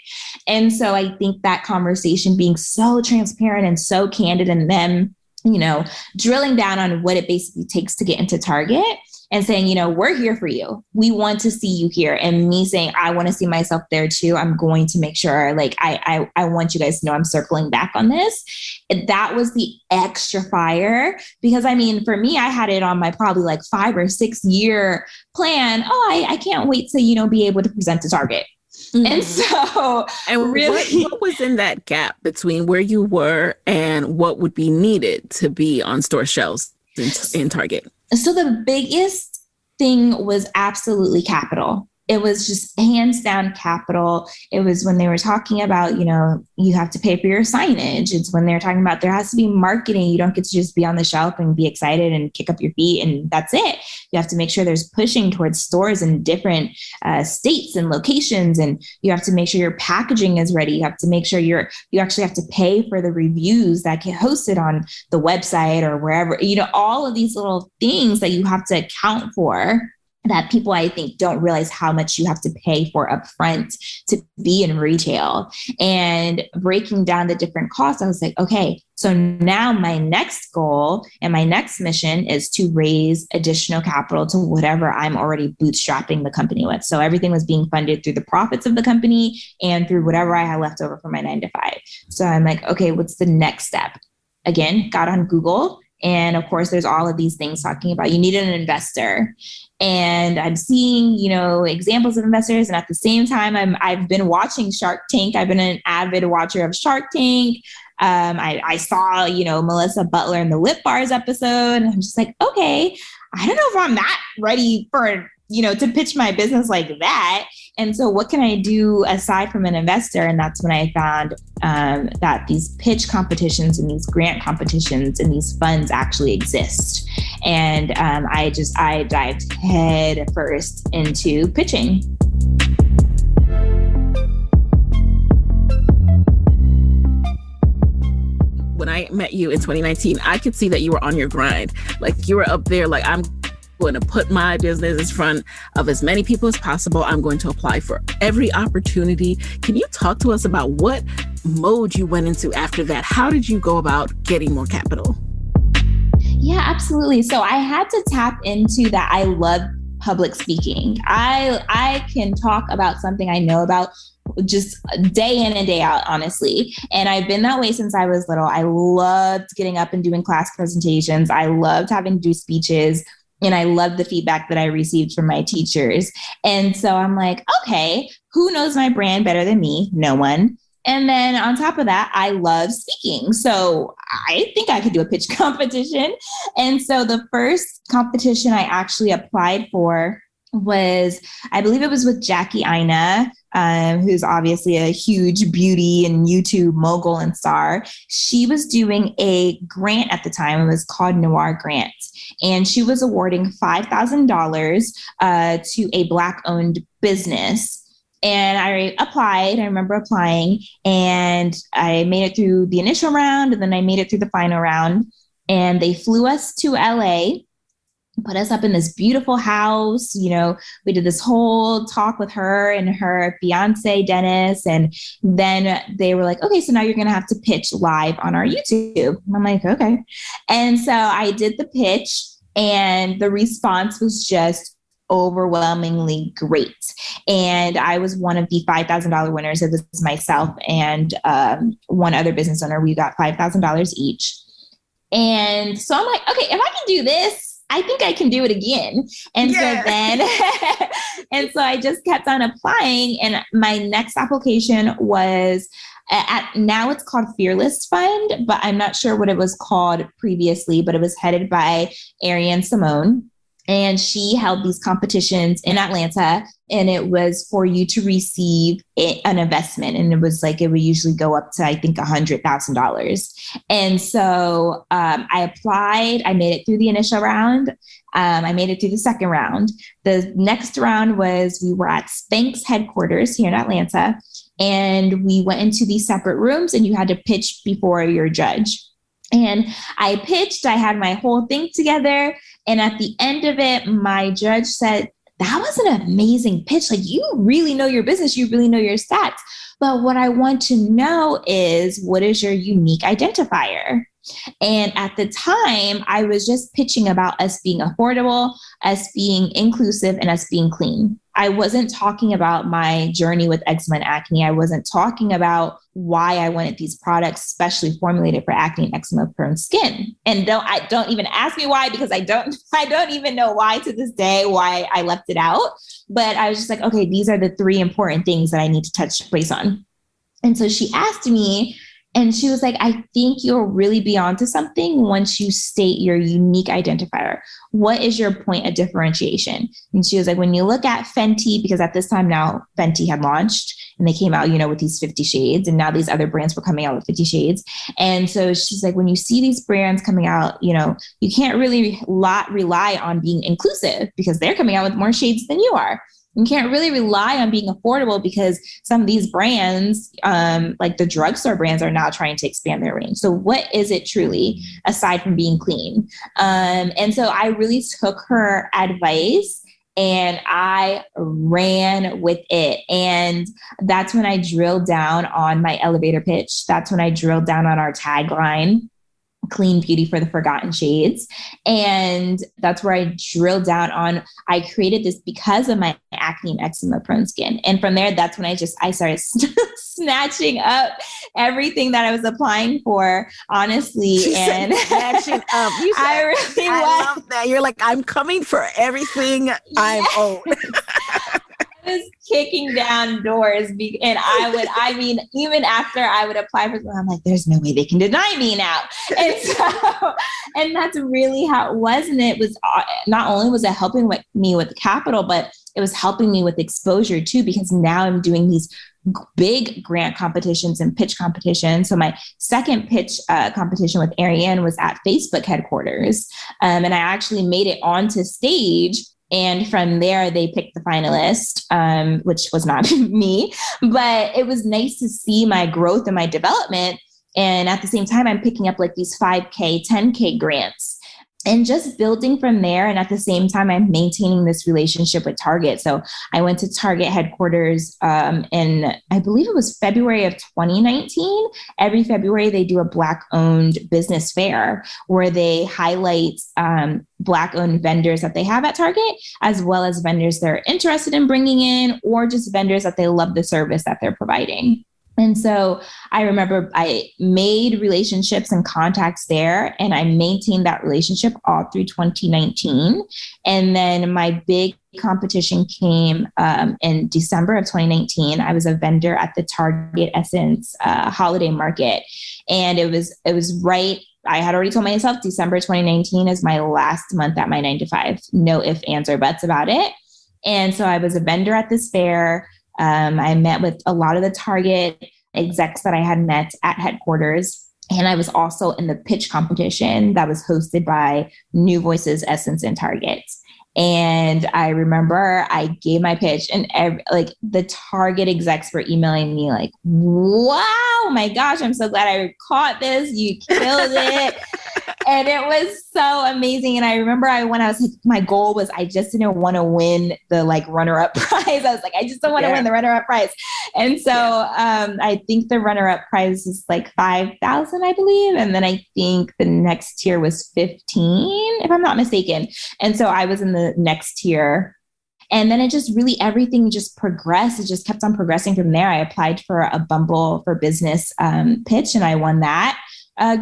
And so I think that conversation being so transparent and so candid and them, drilling down on what it basically takes to get into Target and saying, we're here for you. We want to see you here. And me saying, I want to see myself there too. I'm going to make sure, like, I want you guys to know I'm circling back on this. That was the extra fire because for me, I had it on my probably like 5 or 6 year plan. Oh, I can't wait to, be able to present to Target. Mm-hmm. And so, and really, what was in that gap between where you were and what would be needed to be on store shelves in Target? So the biggest thing was absolutely capital. It was just hands down capital. It was when they were talking about, you have to pay for your signage. It's when they're talking about there has to be marketing. You don't get to just be on the shelf and be excited and kick up your feet and that's it. You have to make sure there's pushing towards stores in different states and locations. And you have to make sure your packaging is ready. You have to make sure you actually have to pay for the reviews that get hosted on the website or wherever, all of these little things that you have to account for that people, I think, don't realize how much you have to pay for upfront to be in retail. And breaking down the different costs, I was like, okay, so now my next goal and my next mission is to raise additional capital to whatever I'm already bootstrapping the company with. So everything was being funded through the profits of the company and through whatever I had left over from my 9 to 5. So I'm like, okay, what's the next step? Again, got on Google. And of course, there's all of these things talking about you need an investor. And I'm seeing, examples of investors. And at the same time, I've been watching Shark Tank. I've been an avid watcher of Shark Tank. I saw, Melissa Butler in the Lip Bars episode. And I'm just like, okay, I don't know if I'm that ready for, to pitch my business like that. And so what can I do aside from an investor? And that's when I found that these pitch competitions and these grant competitions and these funds actually exist. And I dived head first into pitching. When I met you in 2019, I could see that you were on your grind. Like you were up there, like I'm going to put my business in front of as many people as possible. I'm going to apply for every opportunity. Can you talk to us about what mode you went into after that? How did you go about getting more capital? Yeah, absolutely. So I had to tap into that. I love public speaking. I can talk about something I know about just day in and day out, honestly. And I've been that way since I was little. I loved getting up and doing class presentations. I loved having to do speeches. And I loved the feedback that I received from my teachers. And so I'm like, okay, who knows my brand better than me? No one. And then on top of that, I love speaking. So I think I could do a pitch competition. And so the first competition I actually applied for was, I believe it was with Jackie Ina, who's obviously a huge beauty and YouTube mogul and star. She was doing a grant at the time. It was called Noir Grant. And she was awarding $5,000 to a Black-owned business. And I applied. I remember applying, and I made it through the initial round, and then I made it through the final round. And they flew us to LA, put us up in this beautiful house. You know, we did this whole talk with her and her fiance, Dennis. And then they were like, okay, so now you're going to have to pitch live on our YouTube. And I'm like, okay. And so I did the pitch, and the response was just overwhelmingly great. And I was one of the $5,000 winners. It was myself and one other business owner. We got $5,000 each. And so I'm like, okay, if I can do this, I think I can do it again. And so then, and so I just kept on applying. And my next application was now it's called Fearless Fund, but I'm not sure what it was called previously, but it was headed by Ariane Simone. And she held these competitions in Atlanta, and it was for you to receive an investment. And it was like, it would usually go up to, I think, $100,000. And so I applied, I made it through the initial round. I made it through the second round. The next round was, we were at Spanx headquarters here in Atlanta, and we went into these separate rooms, and you had to pitch before your judge. And I pitched, I had my whole thing together. And at the end of it, my judge said, that was an amazing pitch. Like, you really know your business. You really know your stats. But what I want to know is, what is your unique identifier? And at the time, I was just pitching about us being affordable, us being inclusive, and us being clean. I wasn't talking about my journey with eczema and acne. I wasn't talking about why I wanted these products specially formulated for acne and eczema prone skin. And don't even ask me why, because I don't even know why to this day, why I left it out. But I was just like, okay, these are the 3 important things that I need to touch base on. And so she asked me, and she was like, I think you'll really be onto something once you state your unique identifier. What is your point of differentiation? And she was like, when you look at Fenty, because at this time now Fenty had launched and they came out, you know, with these 50 shades, and now these other brands were coming out with 50 shades. And so she's like, when you see these brands coming out, you know, you can't really rely on being inclusive because they're coming out with more shades than you are. You can't really rely on being affordable because some of these brands, like the drugstore brands, are now trying to expand their range. So what is it truly aside from being clean? And so I really took her advice and I ran with it. And that's when I drilled down on my elevator pitch. That's when I drilled down on our tagline, Clean Beauty for the Forgotten Shades. And that's where I drilled down on, I created this because of my acne and eczema prone skin. And from there, that's when I started snatching up everything that I was applying for, honestly. And snatching up. You said, I love that. You're like, I'm coming for everything I'm owed. I was kicking down doors, and I mean, even after I would apply for something, I'm like, there's no way they can deny me now. And so, and that's really how it was. And it was, not only was it helping me with capital, but it was helping me with exposure too, because now I'm doing these big grant competitions and pitch competitions. So my second pitch competition with Ariane was at Facebook headquarters. And I actually made it onto stage. And from there, they picked the finalist, which was not me. But it was nice to see my growth and my development. And at the same time, I'm picking up like these 5K, 10K grants. and just building from there. And at the same time, I'm maintaining this relationship with Target. So I went to Target headquarters in, I believe it was February of 2019. Every February, they do a Black-owned business fair where they highlight Black-owned vendors that they have at Target, as well as vendors they're interested in bringing in, or just vendors that they love the service that they're providing. And so I remember I made relationships and contacts there, and I maintained that relationship all through 2019. And then my big competition came in December of 2019. I was a vendor at the Target Essence holiday market. And it was right. I had already told myself December 2019 is my last month at my 9-to-5. No ifs, ands, or buts about it. And so I was a vendor at this fair. I met with a lot of the Target execs that I had met at headquarters. And I was also in the pitch competition that was hosted by New Voices, Essence, and Target. And I remember I gave my pitch, and the Target execs were emailing me like, wow, my gosh, I'm so glad I caught this. You killed it. And it was so amazing. And I remember when I was like, my goal was, I just didn't want to win the runner-up prize. I was like, I just don't want to win the runner-up prize. And so I think the runner-up prize is like $5,000, I believe. And then I think the next tier was 15, if I'm not mistaken. And so I was in the next tier. And then it just really, everything just progressed. It just kept on progressing from there. I applied for a Bumble for Business pitch, and I won that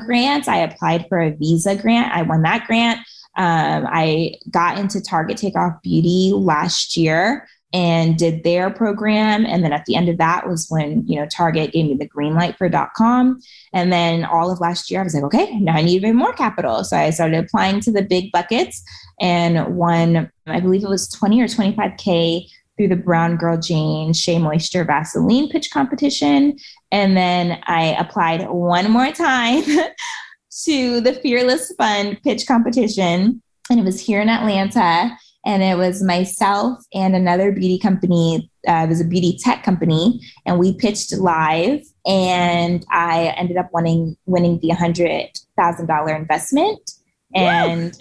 grant. I applied for a Visa grant. I won that grant. I got into Target Takeoff Beauty last year and did their program. And then at the end of that was when, Target gave me the green light for .com. And then all of last year, I was like, okay, now I need even more capital. So I started applying to the big buckets and won, I believe it was 20 or 25K through the Brown Girl Jane Shea Moisture Vaseline pitch competition. And then I applied one more time to the Fearless Fund pitch competition. And it was here in Atlanta. And it was myself and another beauty company. It was a beauty tech company. And we pitched live. And I ended up winning the $100,000 investment. And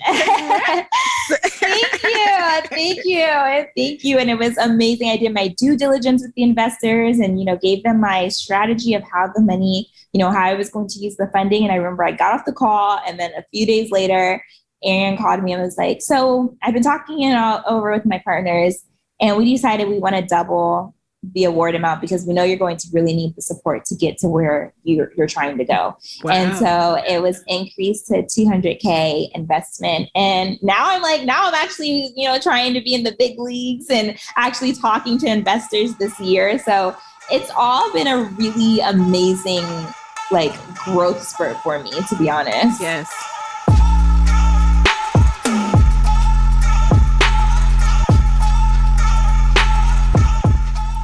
thank you. And it was amazing. I did my due diligence with the investors and, gave them my strategy of how the money, how I was going to use the funding. And I remember I got off the call, and then a few days later, Aaron called me and was like, so I've been talking it all over with my partners, and we decided we want to double the award amount because we know you're going to really need the support to get to where you're trying to go. Wow. And so it was increased to $200K investment. And now I'm actually, trying to be in the big leagues and actually talking to investors this year. So it's all been a really amazing, growth spurt for me, to be honest. Yes.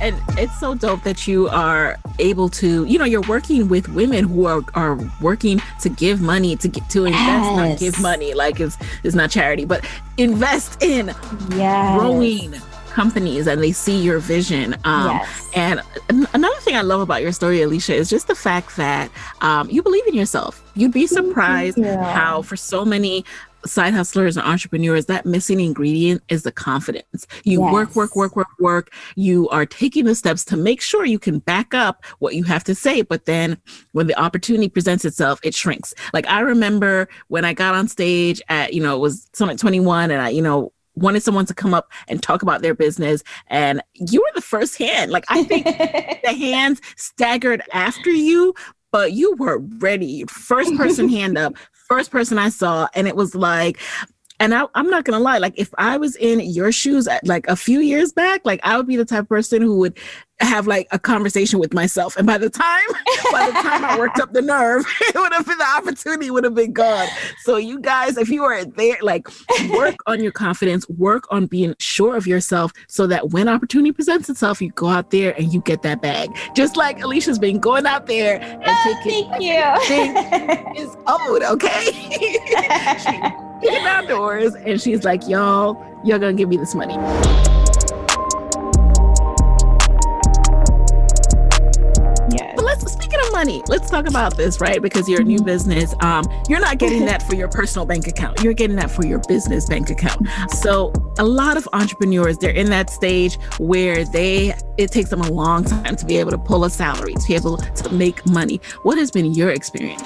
And it's so dope that you are able to, you're working with women who are working to give money, to invest, not give money. It's not charity, but invest in growing companies, and they see your vision. And another thing I love about your story, Alicia, is just the fact that you believe in yourself. You'd be surprised how for so many side hustlers and entrepreneurs, that missing ingredient is the confidence. You work. You are taking the steps to make sure you can back up what you have to say. But then when the opportunity presents itself, it shrinks. I remember when I got on stage at, it was Summit 21, and I, wanted someone to come up and talk about their business. And you were the first hand. I think the hands staggered after you, but you were ready. First person hand up. First person I saw, and it was and I'm not going to lie, if I was in your shoes at a few years back, I would be the type of person who would have a conversation with myself. And by the time I worked up the nerve, it would have been, the opportunity would have been gone. So you guys, if you are there, work on your confidence, work on being sure of yourself so that when opportunity presents itself, you go out there and you get that bag. Just like Alicia's been going out there and taking everything is owed, okay? She's getting outdoors and she's like, y'all gonna give me this money. Speaking of money. Let's talk about this, right? Because you're a new business. You're not getting that for your personal bank account. You're getting that for your business bank account. So a lot of entrepreneurs, they're in that stage where it takes them a long time to be able to pull a salary, to be able to make money. What has been your experience?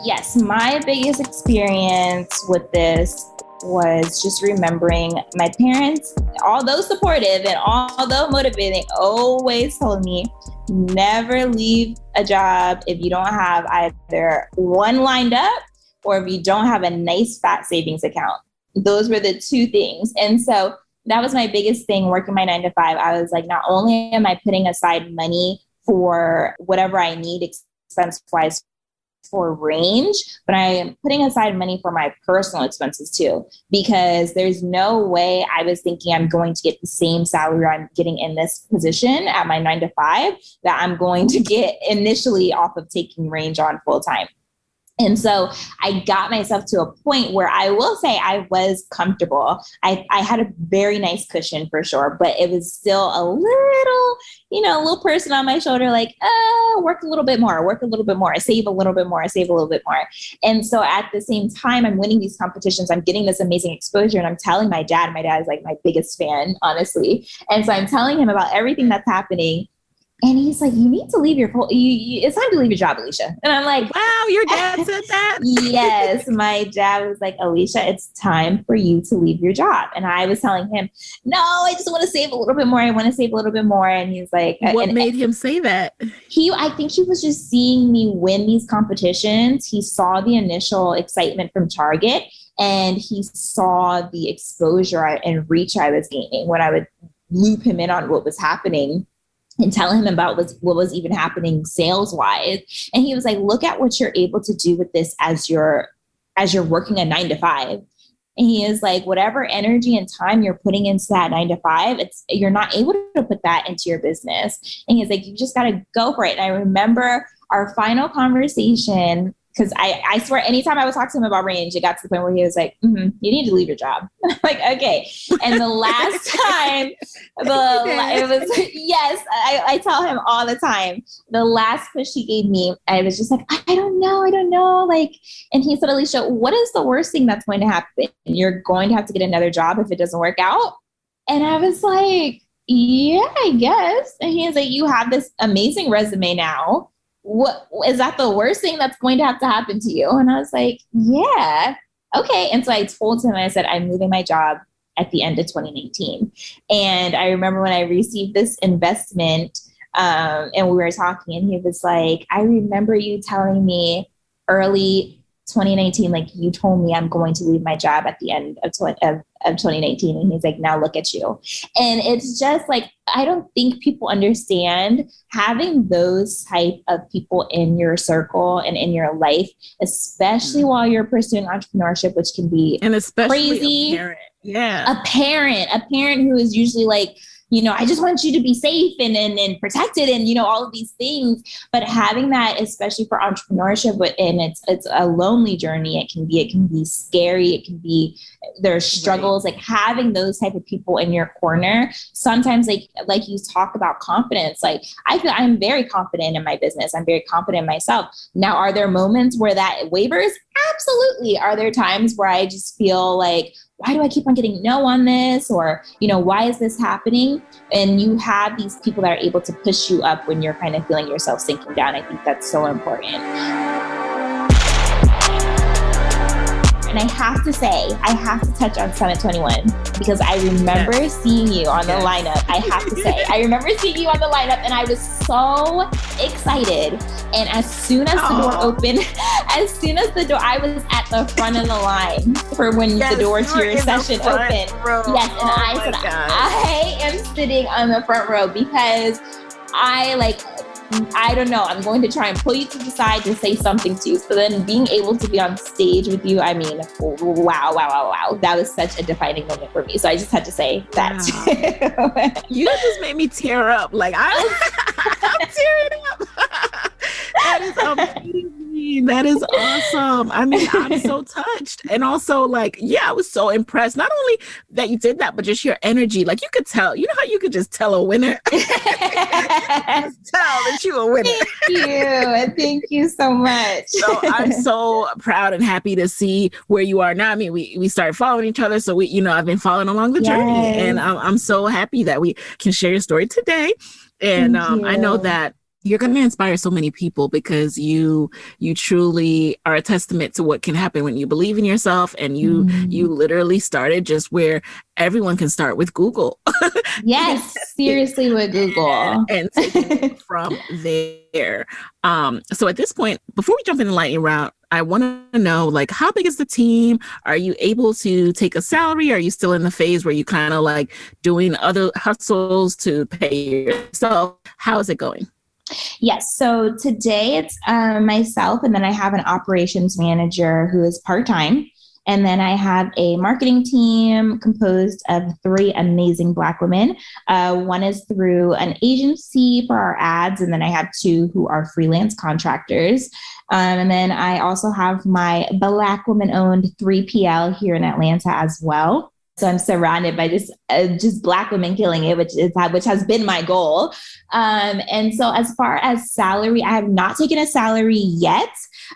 Yes, my biggest experience with this was just remembering my parents, although supportive and although motivating, always told me, never leave a job if you don't have either one lined up or if you don't have a nice fat savings account. Those were the two things. And so that was my biggest thing working my 9 to 5. I was like, not only am I putting aside money for whatever I need expense-wise for range, but I am putting aside money for my personal expenses too, because there's no way I was thinking I'm going to get the same salary I'm getting in this position at my 9 to 5 that I'm going to get initially off of taking range on full time. And so I got myself to a point where I will say I was comfortable. I had a very nice cushion for sure, but it was still a little person on my shoulder, like, work a little bit more, save a little bit more, save a little bit more. And so at the same time, I'm winning these competitions. I'm getting this amazing exposure. And I'm telling my dad is like my biggest fan, honestly. And so I'm telling him about everything that's happening. And he's like, you need to leave it's time to leave your job, Alicia. And I'm like, wow, your dad said that? Yes. My dad was like, Alicia, it's time for you to leave your job. And I was telling him, no, I just want to save a little bit more. And he's like, what made him say that? I think he was just seeing me win these competitions. He saw the initial excitement from Target and he saw the exposure and reach I was gaining when I would loop him in on what was happening and tell him about what was even happening sales wise. And he was like, look at what you're able to do with this as you're working a 9 to 5. And he is like, whatever energy and time you're putting into that 9 to 5, you're not able to put that into your business. And he's like, you just got to go for it. And I remember our final conversation, because I swear, anytime I would talk to him about range, it got to the point where he was like, you need to leave your job. I'm like, okay. And the last time, it was, yes, I tell him all the time, the last push he gave me, I was just like, I don't know. Like, and he said, Alicia, what is the worst thing that's going to happen? You're going to have to get another job if it doesn't work out. And I was like, yeah, I guess. And he was like, you have this amazing resume now. What is that the worst thing that's going to have to happen to you? And I was like, yeah, okay. And so I told him, I said, I'm leaving my job at the end of 2019. And I remember when I received this investment and we were talking and he was like, I remember you telling me early 2019, like you told me I'm going to leave my job at the end of 2019. And he's like, now look at you. And it's just like, I don't think people understand having those type of people in your circle and in your life, especially while you're pursuing entrepreneurship, which can be and especially crazy. A parent. Yeah. A parent who is usually like, I just want you to be safe and protected and, all of these things. But having that, especially for entrepreneurship, and it's a lonely journey. It can be scary. It can be, there's struggles, like having those type of people in your corner. Sometimes like you talk about confidence, like I feel I'm very confident in my business. I'm very confident in myself. Now, are there moments where that wavers? Absolutely. Are there times where I just feel like, why do I keep on getting no on this? Or, why is this happening? And you have these people that are able to push you up when you're kind of feeling yourself sinking down. I think that's so important. And I have to touch on Summit 21 because I remember seeing you on the lineup. I have to say, I remember seeing you on the lineup and I was so excited. And as soon as the door opened, I was at the front of the line for when the door to your session opened. Row. Yes, and I said, I am sitting on the front row because I don't know. I'm going to try and pull you to the side to say something to you. So then being able to be on stage with you, I mean, wow. That was such a defining moment for me. So I just had to say that. Wow. You just made me tear up. Like I'm tearing up. That is amazing. That is awesome. I mean, I'm so touched. And also, like, yeah, I was so impressed. Not only that you did that, but just your energy. Like, you could tell, you know how you could just tell a winner? You could just tell that you're a winner. Thank you so much. So I'm so proud and happy to see where you are now. I mean, we started following each other. So I've been following along the journey, and I'm so happy that we can share your story today. And I know that you're going to inspire so many people because you truly are a testament to what can happen when you believe in yourself. And you literally started just where everyone can start, with Google. Yes, seriously, with Google. And taking it from there. So at this point, before we jump into lightning round, I want to know, like, how big is the team? Are you able to take a salary? Are you still in the phase where you kind of like doing other hustles to pay yourself? How is it going? Yes. So today it's myself, and then I have an operations manager who is part-time. And then I have a marketing team composed of 3 amazing Black women. One is through an agency for our ads, and then I have 2 who are freelance contractors. And then I also have my Black woman-owned 3PL here in Atlanta as well. So I'm surrounded by just Black women killing it, which has been my goal. And so as far as salary, I have not taken a salary yet.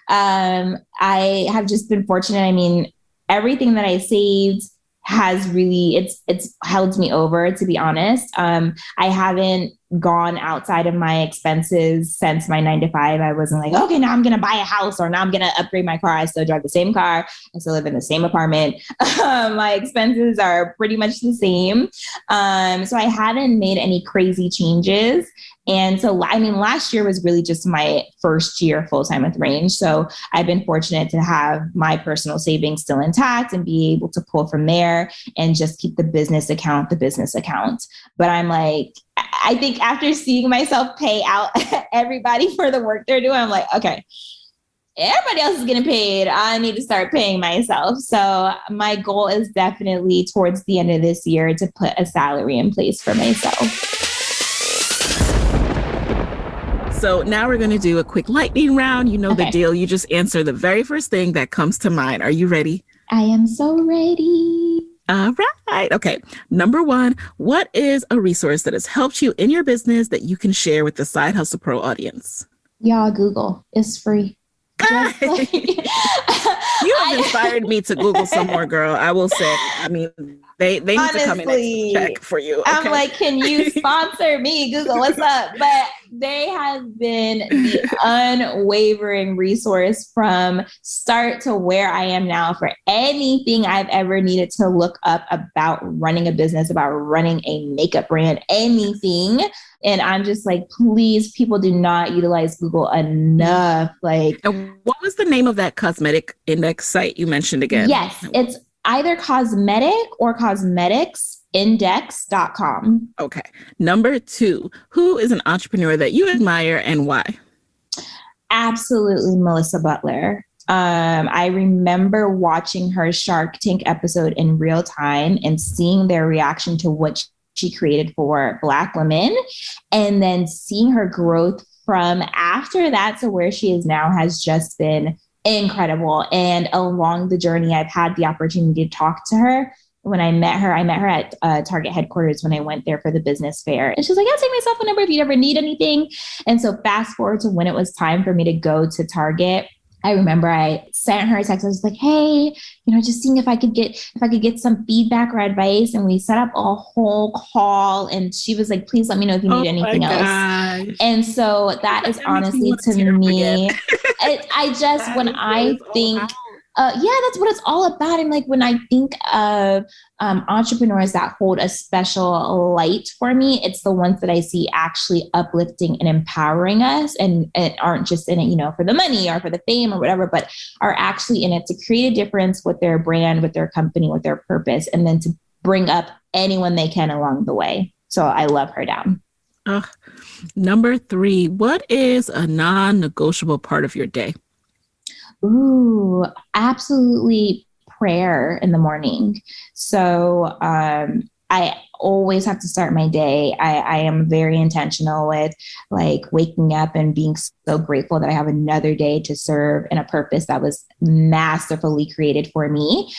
I have just been fortunate. I mean, everything that I saved has really, it's held me over, to be honest. I haven't gone outside of my expenses since my 9 to 5. I wasn't like, okay, now I'm going to buy a house, or now I'm going to upgrade my car. I still drive the same car. I still live in the same apartment. My expenses are pretty much the same. So I haven't made any crazy changes. And so, I mean, last year was really just my first year full-time with Range. So I've been fortunate to have my personal savings still intact and be able to pull from there and just keep the business account. But I'm like, I think after seeing myself pay out everybody for the work they're doing, I'm like, okay, everybody else is getting paid. I need to start paying myself. So my goal is definitely towards the end of this year to put a salary in place for myself. So now we're going to do a quick lightning round. You know the deal. You just answer the very first thing that comes to mind. Are you ready? I am so ready. All right. Okay. Number 1, what is a resource that has helped you in your business that you can share with the Side Hustle Pro audience? Y'all, Google. It's free. You have inspired me to Google some more, girl. I will say. I mean, they need to come in and check for you. Okay? I'm like, can you sponsor me, Google? What's up? But they have been the unwavering resource from start to where I am now for anything I've ever needed to look up about running a business, about running a makeup brand, anything. And I'm just like, please, people do not utilize Google enough. Like, what was the name of that cosmetic index site you mentioned again? Yes, it's either cosmetic or cosmeticsindex.com. Okay. Number 2, who is an entrepreneur that you admire and why? Absolutely Melissa Butler. I remember watching her Shark Tank episode in real time and seeing their reaction to what she created for Black women, and then seeing her growth from after that to where she is now has just been incredible. And along the journey, I've had the opportunity to talk to her. When I met her at Target headquarters when I went there for the business fair. And she's like, yeah, take my cell phone number if you ever need anything. And so fast forward to when it was time for me to go to Target, I remember I sent her a text. I was like, hey, just seeing if I could get some feedback or advice. And we set up a whole call, and she was like, please let me know if you need anything else. And so that is honestly to me, when I think, that's what it's all about. And like, when I think of entrepreneurs that hold a special light for me, it's the ones that I see actually uplifting and empowering us, and aren't just in it, for the money or for the fame or whatever, but are actually in it to create a difference with their brand, with their company, with their purpose, and then to bring up anyone they can along the way. So I love her down. Number 3, what is a non-negotiable part of your day? Ooh, absolutely prayer in the morning. So I always have to start my day. I am very intentional with like waking up and being so grateful that I have another day to serve in a purpose that was masterfully created for me.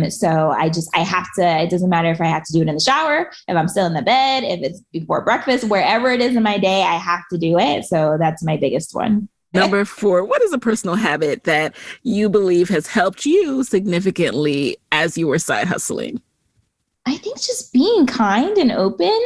So I have to, it doesn't matter if I have to do it in the shower, if I'm still in the bed, if it's before breakfast, wherever it is in my day, I have to do it. So that's my biggest one. Number 4, what is a personal habit that you believe has helped you significantly as you were side hustling? I think just being kind and open,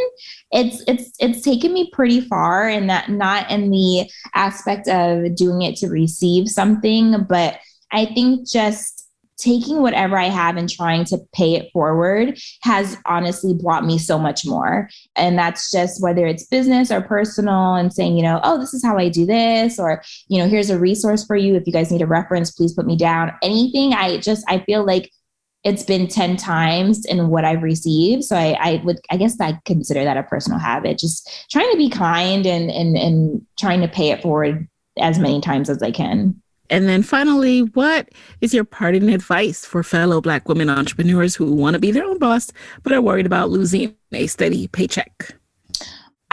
it's taken me pretty far, and that not in the aspect of doing it to receive something, but I think just taking whatever I have and trying to pay it forward has honestly brought me so much more. And that's just whether it's business or personal, and saying, oh, this is how I do this, or, here's a resource for you. If you guys need a reference, please put me down. Anything. I feel like it's been 10 times in what I've received. So I guess I consider that a personal habit, just trying to be kind and trying to pay it forward as many times as I can. And then finally, what is your parting advice for fellow Black women entrepreneurs who want to be their own boss, but are worried about losing a steady paycheck?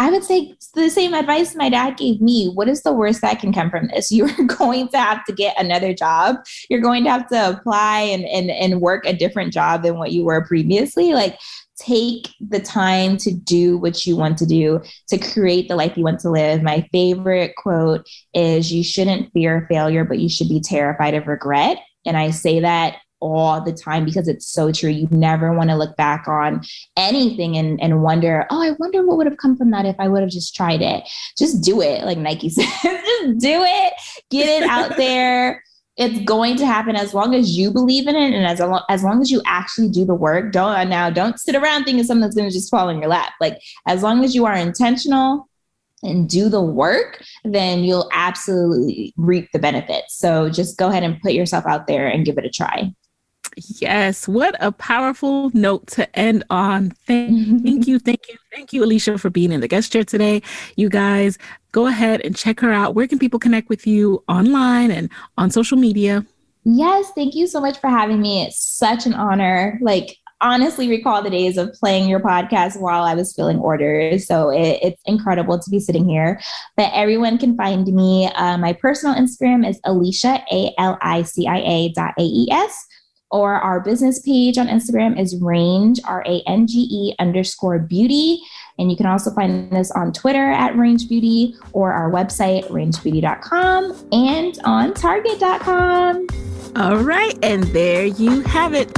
I would say the same advice my dad gave me. What is the worst that can come from this? You're going to have to get another job. You're going to have to apply and work a different job than what you were previously. Like, take the time to do what you want to do, to create the life you want to live. My favorite quote is, you shouldn't fear failure, but you should be terrified of regret. And I say that all the time because it's so true. You never want to look back on anything and wonder, oh, I wonder what would have come from that if I would have just tried it. Just do it. Like Nike says, just do it, get it out there. It's going to happen as long as you believe in it. And as long as you actually do the work. Don't sit around thinking something's going to just fall in your lap. Like, as long as you are intentional and do the work, then you'll absolutely reap the benefits. So just go ahead and put yourself out there and give it a try. Yes. What a powerful note to end on. Thank you, Alicia, for being in the guest chair today. You guys, go ahead and check her out. Where can people connect with you online and on social media? Yes. Thank you so much for having me. It's such an honor. Like, honestly recall the days of playing your podcast while I was filling orders. So it's incredible to be sitting here. But everyone can find me. My personal Instagram is Alicia, ALICIA.AES. Or our business page on Instagram is range, RANGE_beauty. And you can also find us on Twitter at Range Beauty, or our website, rangebeauty.com, and on target.com. All right. And there you have it.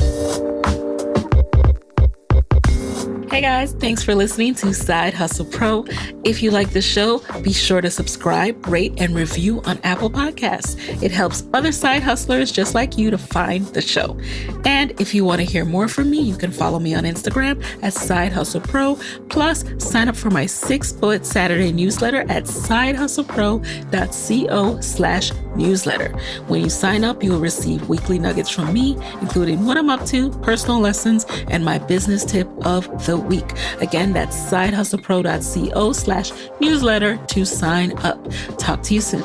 Hey guys, thanks for listening to Side Hustle Pro. If you like the show, be sure to subscribe, rate, and review on Apple Podcasts. It helps other side hustlers just like you to find the show. And if you want to hear more from me, you can follow me on Instagram at Side Hustle Pro. Plus, sign up for my 6-bullet Saturday newsletter at sidehustlepro.co/newsletter. When you sign up, you will receive weekly nuggets from me, including what I'm up to, personal lessons, and my business tip of the week. Again, that's sidehustlepro.co/newsletter to sign up. Talk to you soon.